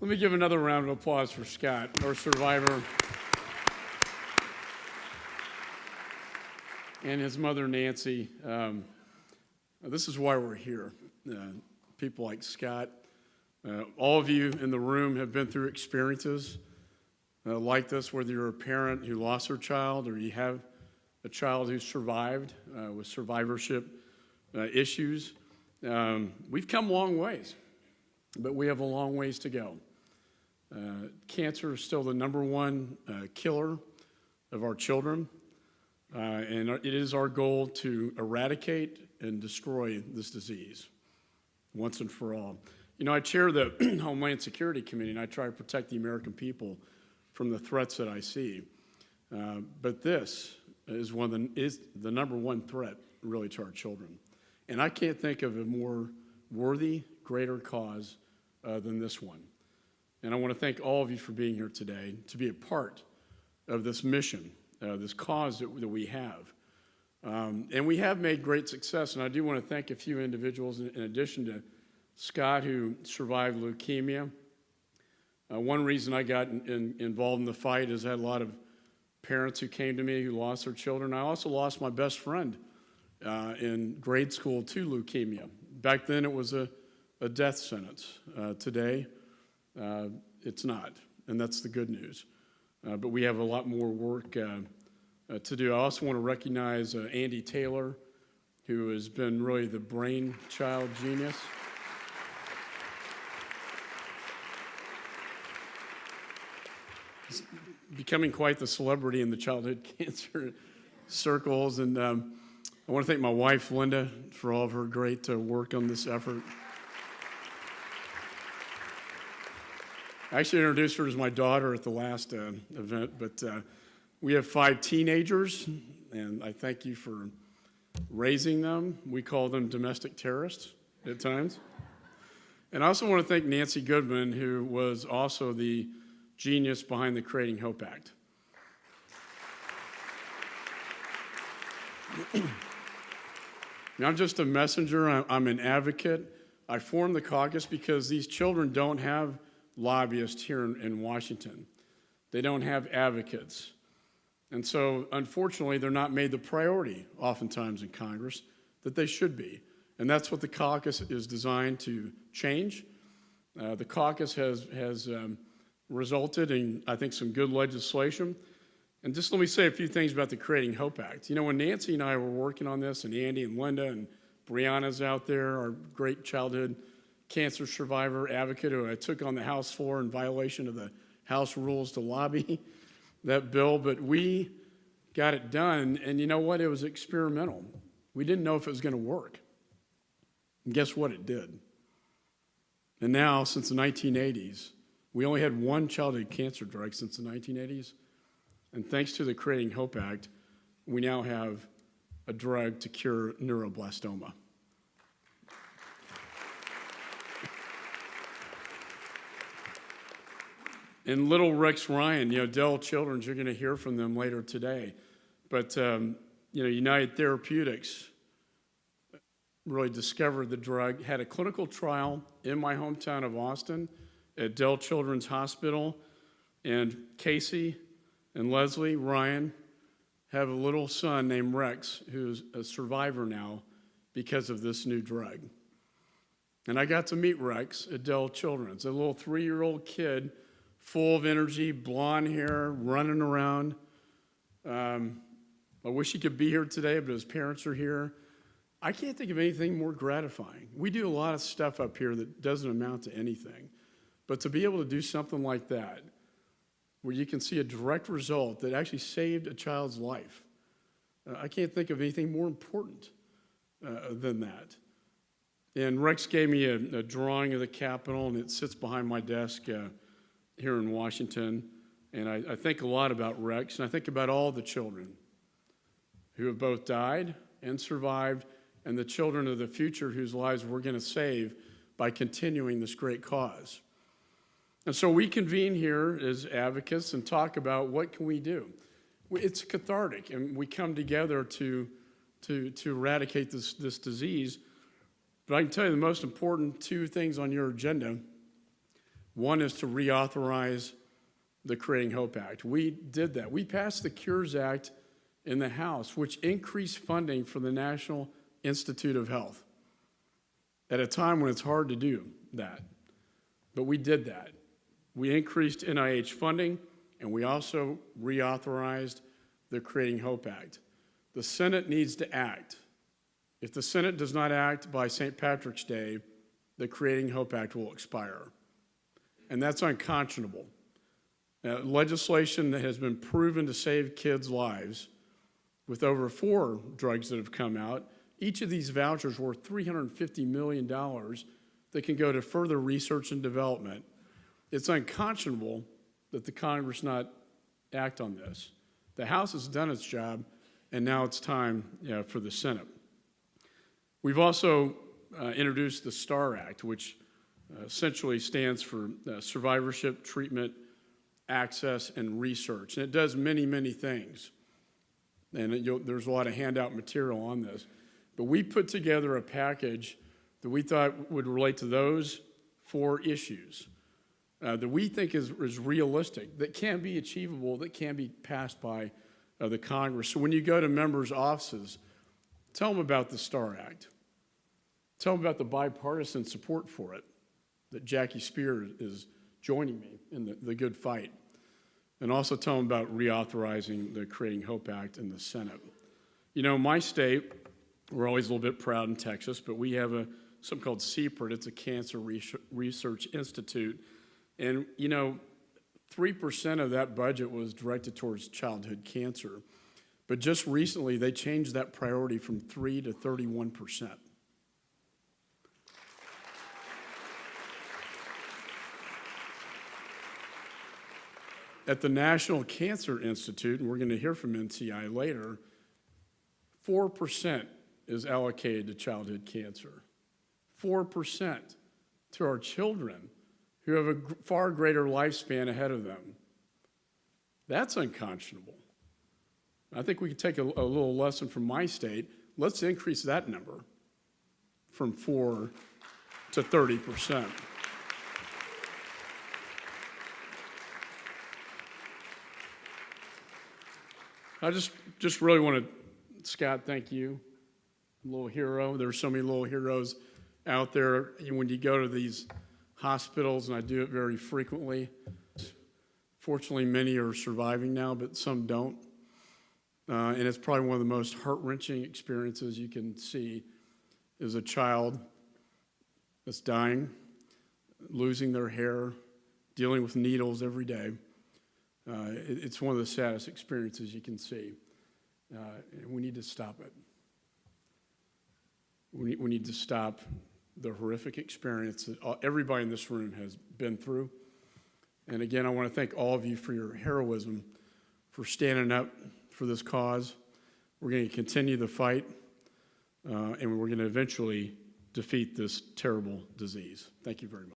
Let me give another round of applause for Scott, our survivor, and his mother, Nancy. This is why we're here. People like Scott. All of you in the room have been through experiences like this, whether you're a parent who lost their child or you have a child who survived with survivorship issues. We've come a long ways, but we have a long ways to go. Cancer is still the #1 killer of our children, and it is our goal to eradicate and destroy this disease once and for all. You know, I chair the Homeland Security Committee, and I try to protect the American people from the threats that I see. But this is the #1 threat, really, to our children. And I can't think of a more worthy, greater cause than this one. And I want to thank all of you for being here today to be a part of this mission, this cause that we have. And we have made great success, and I do want to thank a few individuals in addition to Scott, who survived leukemia. One reason I got involved in the fight is I had a lot of parents who came to me who lost their children. I also lost my best friend in grade school to leukemia. Back then it was a death sentence. Today it's not, and that's the good news. But we have a lot more work to do. I also want to recognize Andy Taylor, who has been really the brainchild genius. He's becoming quite the celebrity in the childhood cancer circles, and I want to thank my wife, Linda, for all of her great work on this effort. I actually introduced her as my daughter at the last event, but we have 5 teenagers, and I thank you for raising them. We call them domestic terrorists at times. And I also want to thank Nancy Goodman, who was also the genius behind the Creating Hope Act. Now, I'm just a messenger. I'm an advocate. I formed the caucus because these children don't have lobbyists here in Washington. They don't have advocates. And so, unfortunately, they're not made the priority oftentimes in Congress that they should be. And that's what the caucus is designed to change. The caucus has resulted in, I think, some good legislation. And just let me say a few things about the Creating Hope Act. You know, when Nancy and I were working on this, and Andy and Linda and Brianna's out there, our great childhood cancer survivor advocate who I took on the House floor in violation of the House rules to lobby that bill, but we got it done, and you know what? It was experimental. We didn't know if it was going to work. And guess what? It did. And now, since the 1980s, we only had one childhood cancer drug since the 1980s, and thanks to the Creating Hope Act, we now have a drug to cure neuroblastoma. And little Rex Ryan, you know, Dell Children's, you're going to hear from them later today. But, you know, United Therapeutics really discovered the drug, had a clinical trial in my hometown of Austin at Dell Children's Hospital. And Casey and Leslie Ryan have a little son named Rex who's a survivor now because of this new drug. And I got to meet Rex at Dell Children's, a little 3-year-old kid, full of energy, blonde hair, running around. I wish he could be here today, but his parents are here. I can't think of anything more gratifying. We do a lot of stuff up here that doesn't amount to anything. But to be able to do something like that, where you can see a direct result that actually saved a child's life, I can't think of anything more important than that. And Rex gave me a drawing of the Capitol, and it sits behind my desk here in Washington, and I think a lot about Rex, and I think about all the children who have both died and survived, and the children of the future whose lives we're going to save by continuing this great cause. And so we convene here as advocates and talk about what can we do. It's cathartic, and we come together to eradicate this disease. But I can tell you the most important 2 things on your agenda. One is to reauthorize the Creating Hope Act. We did that. We passed the Cures Act in the House, which increased funding for the National Institute of Health at a time when it's hard to do that. But we did that. We increased NIH funding, and we also reauthorized the Creating Hope Act. The Senate needs to act. If the Senate does not act by St. Patrick's Day, the Creating Hope Act will expire. And that's unconscionable. Legislation that has been proven to save kids' lives, with over 4 drugs that have come out, each of these vouchers worth $350 million that can go to further research and development. It's unconscionable that the Congress not act on this. The House has done its job, and now it's time for the Senate. We've also introduced the STAR Act, which essentially stands for survivorship, treatment, access, and research. And it does many, many things. And there's a lot of handout material on this. But we put together a package that we thought would relate to those 4 issues that we think is realistic, that can be achievable, that can be passed by the Congress. So when you go to members' offices, tell them about the STAR Act. Tell them about the bipartisan support for it, that Jackie Spear is joining me in the good fight. And also tell them about reauthorizing the Creating Hope Act in the Senate. You know, my state, we're always a little bit proud in Texas, but we have something called CPRIT. It's a Cancer Research Institute. And, you know, 3% of that budget was directed towards childhood cancer. But just recently, they changed that priority from 3 to 31%. At the National Cancer Institute, and we're going to hear from NCI later, 4% is allocated to childhood cancer. 4% to our children who have a far greater lifespan ahead of them. That's unconscionable. I think we could take a little lesson from my state. Let's increase that number from 4 to 30%. I just really want to, Scott, thank you, little hero. There's so many little heroes out there. When you go to these hospitals, and I do it very frequently, fortunately many are surviving now, but some don't. And it's probably one of the most heart-wrenching experiences you can see is a child that's dying, losing their hair, dealing with needles every day. It's one of the saddest experiences you can see. We need to stop it. We need to stop the horrific experience that everybody in this room has been through. And again, I want to thank all of you for your heroism, for standing up for this cause. We're going to continue the fight, and we're going to eventually defeat this terrible disease. Thank you very much.